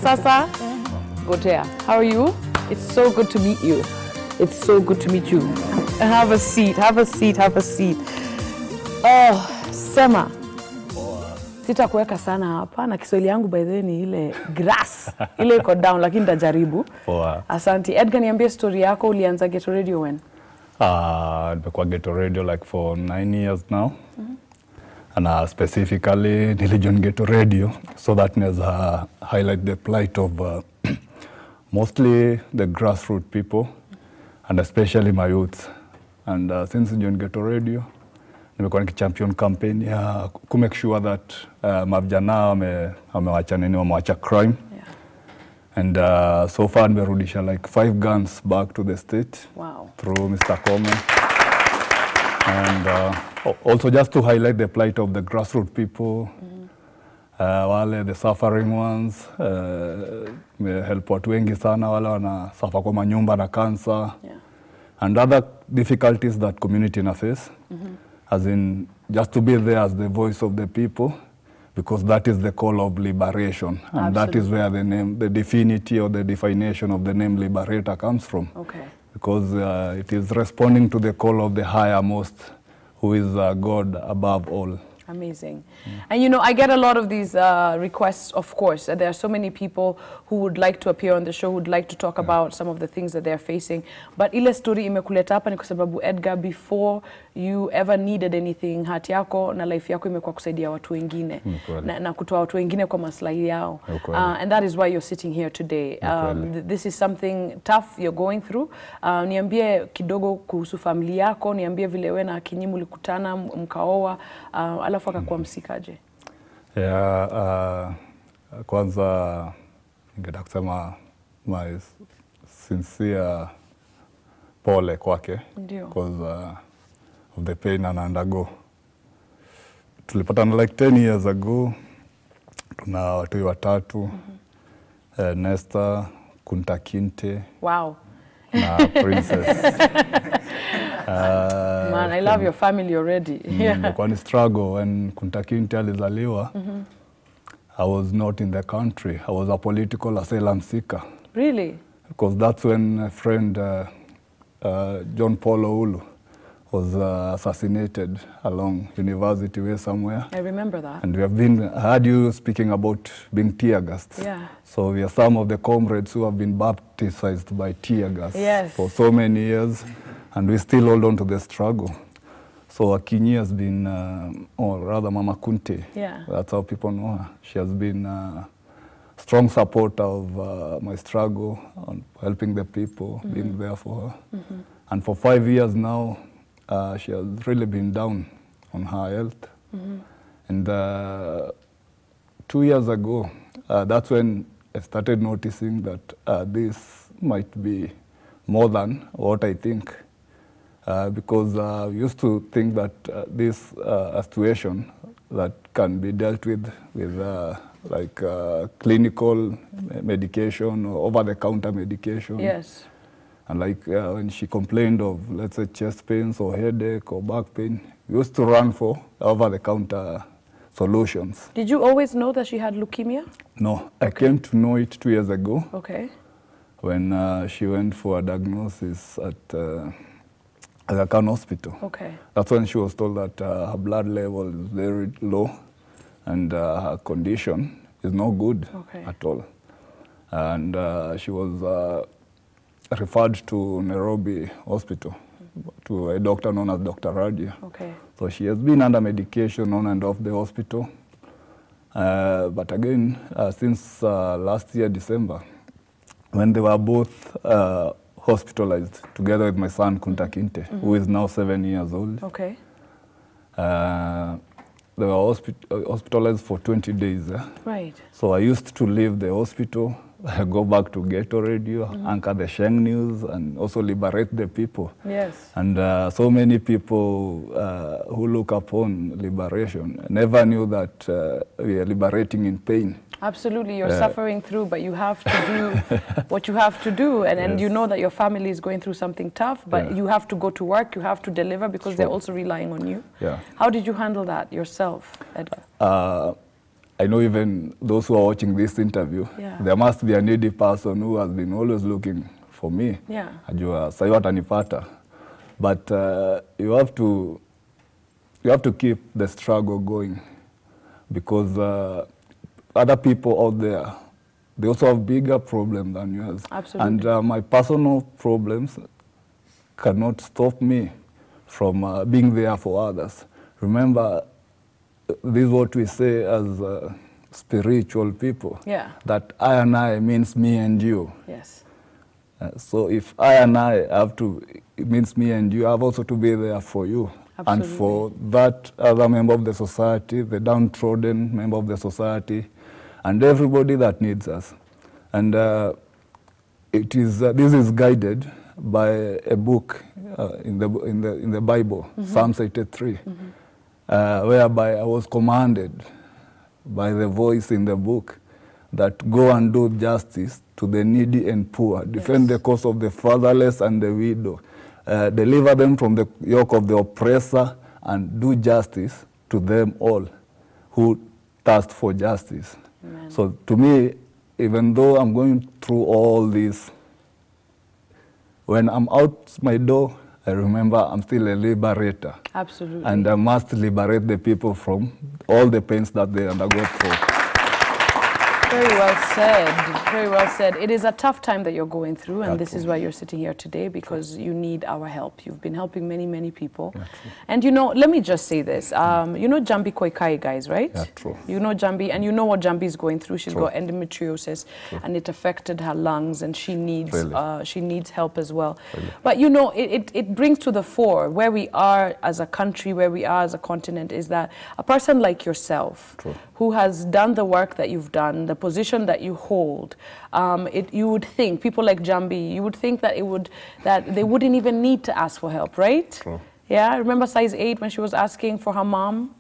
Sasa, Gotea, how are you? It's so good to meet you. It's so good to meet you. Have a seat, have a seat, have a seat. Oh, sema. Sitakuweka sana hapa na Kiswahili yangu by the way ni ile grass. Ile iko down lakini nitajaribu. Asante. Edgar, niambie story yako, ulianza Ghetto Radio when? Nimekuwa Ghetto Radio like for 9 years now. And specifically nilijoin Ghetto Radio so that naweza highlight the plight of mostly the grassroots people and especially my youth. And since join Ghetto Radio, nimekuwa nikichampion campaign ya to make sure that mavijana wamewacha crime. And so far nimerudisha like 5 guns back to the state. Wow. Through Mr. Come. And also just to highlight the plight of the grassroots people, wale the suffering ones, help watu wengi sana wale wana suffer kwa manyumba na cancer, and other difficulties that community na face, as in just to be there as the voice of the people, because that is the call of liberation. And that is where the name, the divinity or the definition of the name Liberator comes from. Okay. Because it is responding to the call of the higher most, who is God above all. Amazing. And you know, I get a lot of these requests, of course. There are so many people who would like to appear on the show, who would like to talk about some of the things that they're facing. But ile story imekuleta hapa ni kwa sababu Edgar, before you ever needed anything, hati yako na life yako imekuwa kusaidia watu wengine. Na kutoa watu wengine kwa maslahi yao. And that is why you're sitting here today. This is something tough you're going through. Niambie kidogo kuhusu familia yako, niambie vile wewe na Kinyi mlikutana mkaoa, alafu akakuwa msikaje? Kwanza ningetaka kusema my sincere pole kwake because of the pain and undergo. Tulipatana like 10 years ago. Tuna watu watatu, Nesta, Kunta Kinte. Wow. Na Princess. Man, I love your family already. Kwa ni struggle when Kunta Kinte alizaliwa. I was not in the country. I was a political asylum seeker. Really? Because that's when a friend, John Paul Oulu, was assassinated along University Way somewhere. I remember that. And we have been, I heard you speaking about being tear gassed. Yeah. So we are some of the comrades who have been baptized by tear gas for so many years, and we still hold on to the struggle. So Akinyi has been, or rather Mama Kunte, that's how people know her. She has been a strong supporter of my struggle, on helping the people, being there for her. And for 5 years now, she has really been down on her health. And 2 years ago, that's when I started noticing that this might be more than what I think. Because I used to think that this situation that can be dealt with like clinical medication or over-the-counter medication. Yes. And like when she complained of, let's say, chest pains or headache or back pain, we used to run for over-the-counter solutions. Did you always know that she had leukemia? No, I came to know it 2 years ago. Okay. When she went for a diagnosis at Aga Khan Hospital. Okay. That's when she was told that her blood level is very low and her condition is no good at all. And she was referred to Nairobi Hospital to a doctor known as Dr. Radia. Okay. So she has been under medication on and off the hospital. But again, since last year, December, when they were both hospitalized together with my son, Kunta Kinte, who is now 7 years old. Okay. They were hospitalized for 20 days. Right. So I used to leave the hospital, go back to Ghetto Radio, anchor the Sheng News, and also liberate the people. Yes. And so many people who look upon liberation never knew that we are liberating in pain. Absolutely, you're suffering through, but you have to do what you have to do, and you know that your family is going through something tough, but you have to go to work, you have to deliver because they're also relying on you. Yeah. How did you handle that yourself, Edgar? I know even those who are watching this interview, there must be a needy person who has been always looking for me. Yeah. Ajua sayo atanipata. But you have to keep the struggle going, because other people out there, they also have bigger problems than yours. Absolutely. And my personal problems cannot stop me from being there for others. Remember, this is what we say as spiritual people. Yeah. That I and I means me and you. Yes. So if I and I have to, it means me and you, I have also to be there for you. Absolutely. And for that other member of the society, the downtrodden member of the society, and everybody that needs us. And this is guided by a book in the Bible, Psalms 83, whereby I was commanded by the voice in the book that go and do justice to the needy and poor, defend the cause of the fatherless and the widow, deliver them from the yoke of the oppressor, and do justice to them all who thirst for justice. Amen. So to me, even though I'm going through all this, when I'm out my door, I remember I'm still a liberator. Absolutely. And I must liberate the people from all the pains that they undergo through. Very well said. Very well said. It is a tough time that you're going through, and this is why you're sitting here today, because you need our help. You've been helping many, many people. And you know, let me just say this. You know Jambi Koikai, guys, right? Yeah, true. You know Jambi, and you know what Jambi is going through. She's got endometriosis, and it affected her lungs, and she needs help as well. But you know, it brings to the fore where we are as a country, where we are as a continent, is that a person like yourself, who has done the work that you've done, the position that you hold, you would think, people like Jambi, you would think that they wouldn't even need to ask for help, right? True. Yeah, remember size 8 when she was asking for her mom,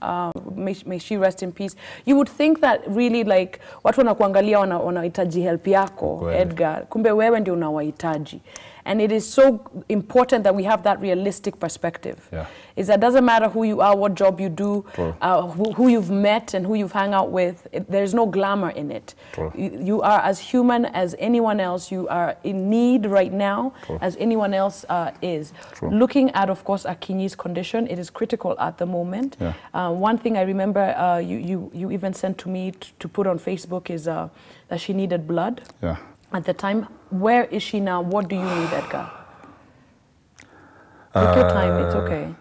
may she rest in peace. You would think that really, like, watu wanakuangalia wanahitaji help yako, Edgar, kumbe wewe ndio unawahitaji. And it is so important that we have that realistic perspective. Is that doesn't matter who you are, what job you do, who you've met and who you've hung out with. There's no glamour in it. You are as human as anyone else. You are in need right now as anyone else is. Looking at, of course, Akinyi's condition, it is critical at the moment. One thing I remember you even sent to me to put on Facebook is that she needed blood. At the time. Where is she now? What do you need, Edgar? Take your time, it's okay.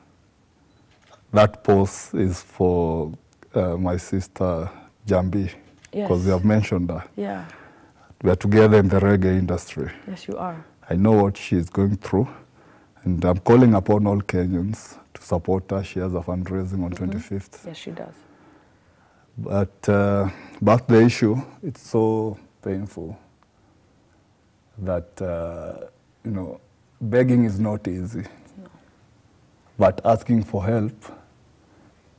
That post is for my sister Jambi, because you have mentioned her. We are together in the reggae industry. Yes, you are. I know what she is going through, and I'm calling upon all Kenyans to support her. She has a fundraising on 25th. Yes, she does. But back to the issue, it's so painful that, you know, begging is not easy. No. But asking for help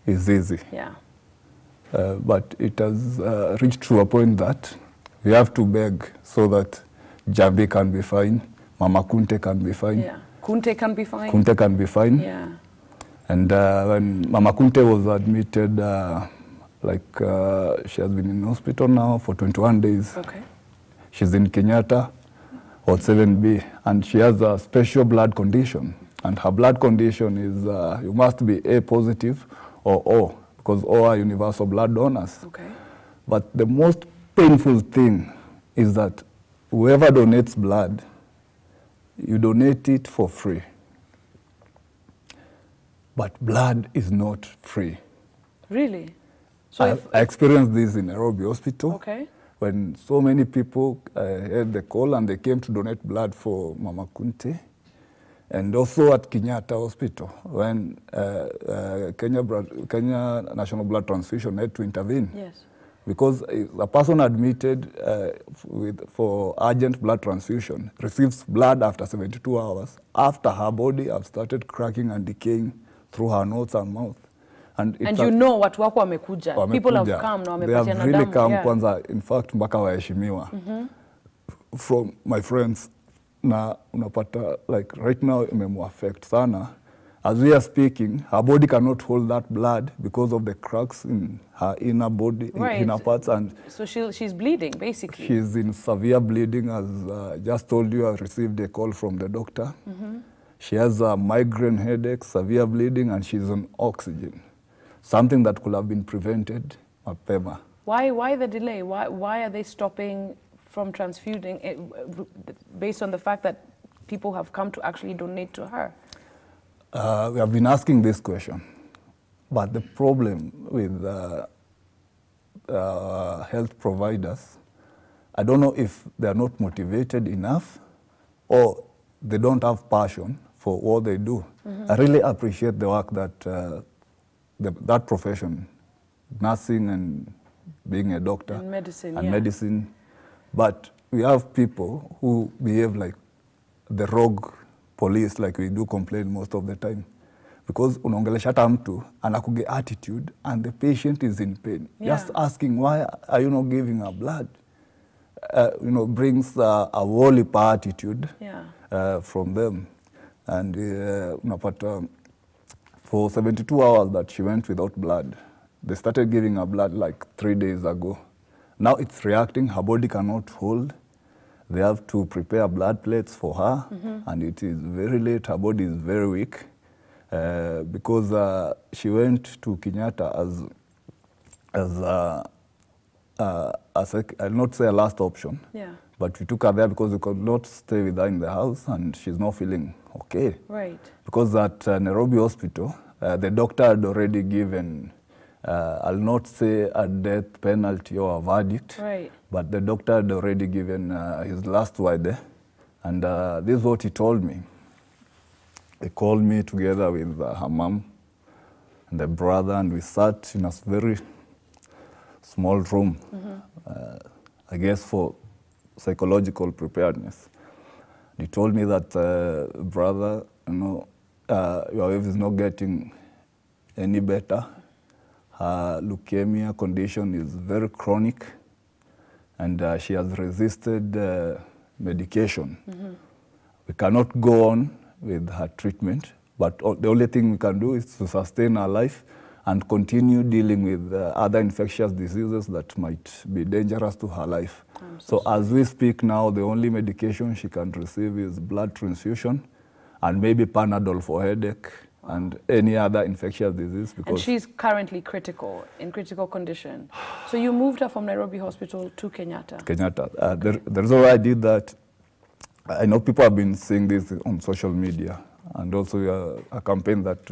is easy. But it has reached to a point that we have to beg so that Jambi can be fine, Mama Kunte can be fine. Kunte can be fine. Kunte can be fine. And when Mama Kunte was admitted, she has been in hospital now for 21 days. She's in Kenyatta. Or 7B, and she has a special blood condition, and her blood condition is you must be A positive or O, because O are universal blood donors. But the most painful thing is that whoever donates blood, you donate it for free. But blood is not free. Really? So I experienced this in Nairobi Hospital. When so many people had the call and they came to donate blood for Mama Kunte, and also at Kenyatta Hospital, when Kenya National Blood Transfusion had to intervene. Because a person admitted for urgent blood transfusion receives blood after 72 hours, after her body has started cracking and decaying through her nose and mouth. And you know watu wako wamekuja. People have come na wamepatiana damu. They have really come kwanza, in fact, mpaka waheshimiwa. From my friends, na unapata, like right now imemu affect sana, As we are speaking, her body cannot hold that blood because of the cracks in her inner body, inner parts. And so she's bleeding, basically. She's in severe bleeding. As I just told you, I received a call from the doctor. She has a migraine headache, severe bleeding, and she's on oxygen. Something that could have been prevented mapema. Why the delay? Why are they stopping from transfusing it, based on the fact that people have come to actually donate to her? We have been asking this question, but the problem with health providers, I don't know if they are not motivated enough or they don't have passion for what they do. I really appreciate the work that that profession, nursing and being a doctor and medicine, medicine, but we have people who behave like the rogue police, like we do complain most of the time, because unaongelesha hata mtu anakuge attitude and the patient is in pain, just asking why are you not giving her blood, brings a wally attitude from them. And for 72 hours that she went without blood, they started giving her blood like 3 days ago. Now it's reacting, her body cannot hold. They have to prepare blood plates for her, and it is very late. Her body is very weak because she went to Kenyatta I'll not say a last option, but we took her there because we could not stay with her in the house, and she's not feeling okay. Right. Because at Nairobi Hospital, the doctor had already given, I'll not say a death penalty or a verdict, but the doctor had already given his last word there. And this is what he told me. He called me together with her mom and the brother, and we sat in a very small room, I guess for psychological preparedness. He told me that, brother, your wife is not getting any better. Her leukemia condition is very chronic, and she has resisted medication. We cannot go on with her treatment, but the only thing we can do is to sustain her life and continue dealing with other infectious diseases that might be dangerous to her life. So as we speak now, the only medication she can receive is blood transfusion and maybe Panadol for headache and any other infectious disease. And she's currently in critical condition. So you moved her from Nairobi Hospital to Kenyatta? Kenyatta. The reason why I did that, I know people have been seeing this on social media, and also a campaign that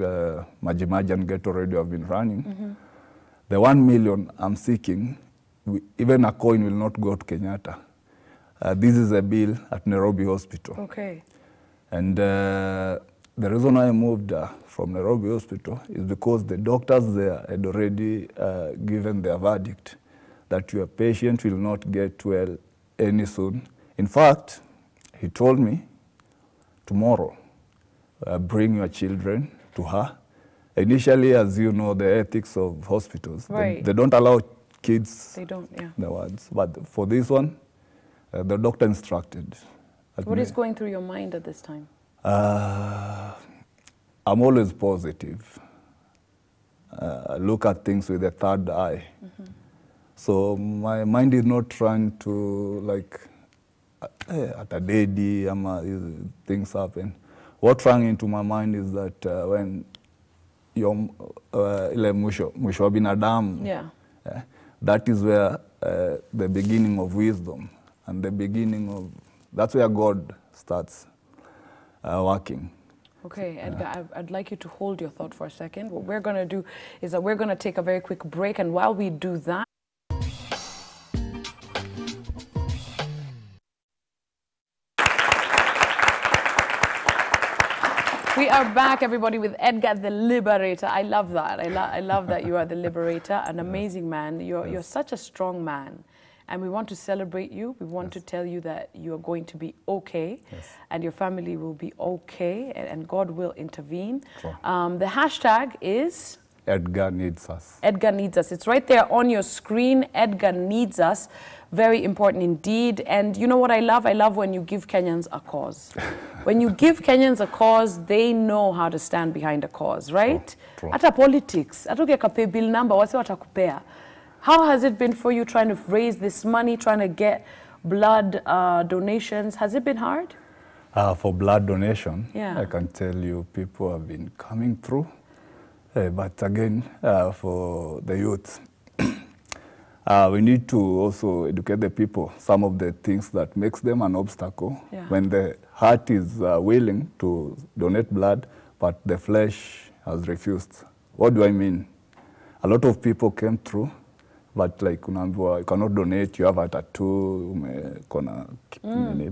Majimaji and Ghetto Radio have been running. The 1 million I'm seeking, even a coin will not go to Kenyatta. This is a bill at Nairobi Hospital. Okay. And the reason I moved from Nairobi Hospital is because the doctors there had already given their verdict that your patient will not get well any soon. In fact, he told me, tomorrow, bring your children to her. Initially, as you know, the ethics of hospitals, they don't allow kids, the words. But for this one, the doctor instructed. What is going through your mind at this time? I'm always positive. I look at things with a third eye. So my mind is not trying to like, at a day, things happen. What's running into my mind is that when ile mwisho wa binadamu, that is where the beginning of wisdom and the beginning of, that's where God starts working. Okay, Edgar, I'd like you to hold your thought for a second. What we're going to do is that we're going to take a very quick break, and while we do that, we are back, everybody, with Edgar the Liberator. I love that. I love that you are the Liberator, an amazing man. You're such a strong man. And we want to celebrate you. We want to tell you that you are going to be okay, and your family will be okay, and God will intervene. The hashtag is Edgar Needs Us. Edgar Needs Us. It's right there on your screen. Edgar Needs Us. Very important indeed. And you know what I love? I love when you give Kenyans a cause. When you give Kenyans a cause, they know how to stand behind a cause, right? True. Ata politics. Atoke ka pay bill number. What's what akupea? How has it been for you trying to raise this money, trying to get blood donations? Has it been hard? For blood donation, Yeah. I can tell you people have been coming through. But again, for the youth, we need to also educate the people some of the things that makes them an obstacle. Yeah. When the heart is willing to donate blood, but the flesh has refused. What do I mean? A lot of people came through, but like unaambiwa, you cannot donate, you have a tattoo, kona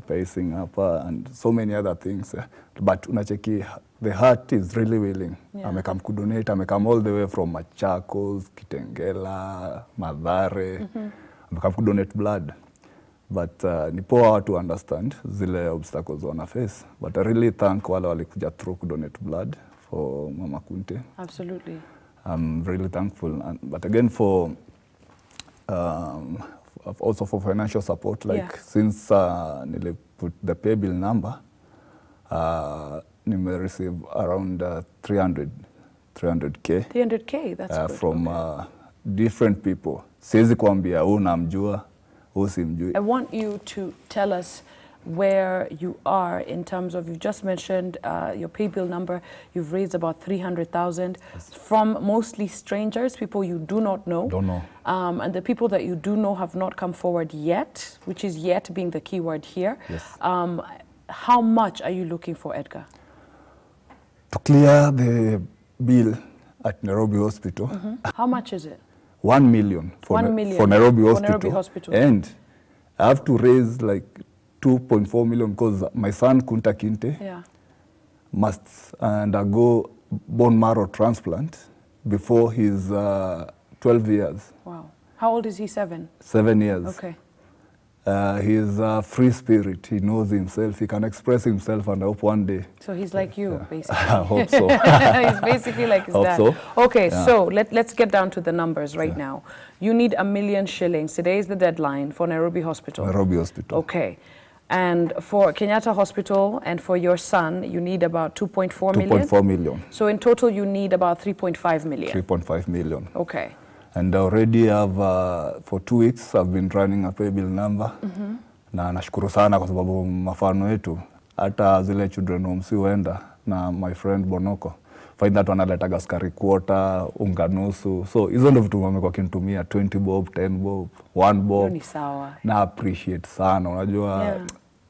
pacing hapa, and so many other things. But unacheki, the heart is really willing. Yeah. Amekam kudonate, amekam all the way from Machakos, Kitengela, Mathare, amekam kudonate blood. But ni poa watu understand zile obstacles wana face. But I really thank wale walikuja through kudonate blood for Mama Kunte. Absolutely. I'm really thankful. But again, for also for financial support, like since nili put the pay bill number, nime receive around 300K. 300K, that's good. From different people. Siwezi kuambia huu namjua, huu simjui. I want you to tell us where you are in terms of, you've just mentioned your pay bill number, you've raised about 300,000 from mostly strangers, people you do not know. Don't know. And the people that you do know have not come forward yet, which is yet being the key word here. Yes. How much are you looking for, Edgar? To clear the bill at Nairobi Hospital. How much is it? 1 million for, 1 million for Nairobi for Hospital. Nairobi Hospital. And I have to raise like 2.4 million because my son Kunta Kinte must undergo bone marrow transplant before his 12 years. Wow. How old is he? 7? 7 years. Okay. He's a free spirit. He knows himself. He can express himself, and I hope one day. So he's like you, basically. I hope so. He's basically like his dad. So. Okay, so let's get down to the numbers right now. You need 1 million shillings. Today is the deadline for Nairobi Hospital. Nairobi Hospital. Okay. And for Kenyatta Hospital and for your son, you need about 2.4 million? 2.4 million. So in total, you need about 3.5 million? 3.5 million. Okay. And I already have, for 2 weeks, I've been running a pay bill number. Na nashukuru sana kwa sababu mafano yetu, hata zile children homes huenda na my friend Bonoko. Find that wanaletaga sukari quarter, unga nusu. So hizo ndo vitu wamekuwa kinitumia 20 bob, 10 bob, 1 bob. Ni sawa. Na appreciate sana, unajua.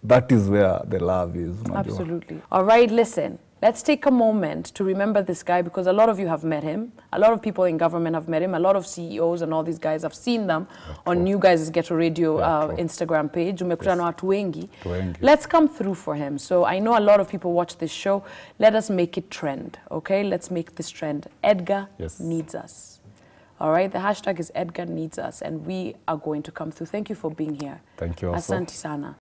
That is where the love is. Unajua. Absolutely. All right, listen. Let's take a moment to remember this guy because a lot of you have met him. A lot of people in government have met him. A lot of CEOs and all these guys, have seen them on You Guys Ghetto Radio Instagram page. Let's come through for him. So I know a lot of people watch this show. Let us make it trend, okay? Let's make this trend. Edgar needs us. All right, the hashtag is Edgar needs us, and we are going to come through. Thank you for being here. Thank you also. Asante sana.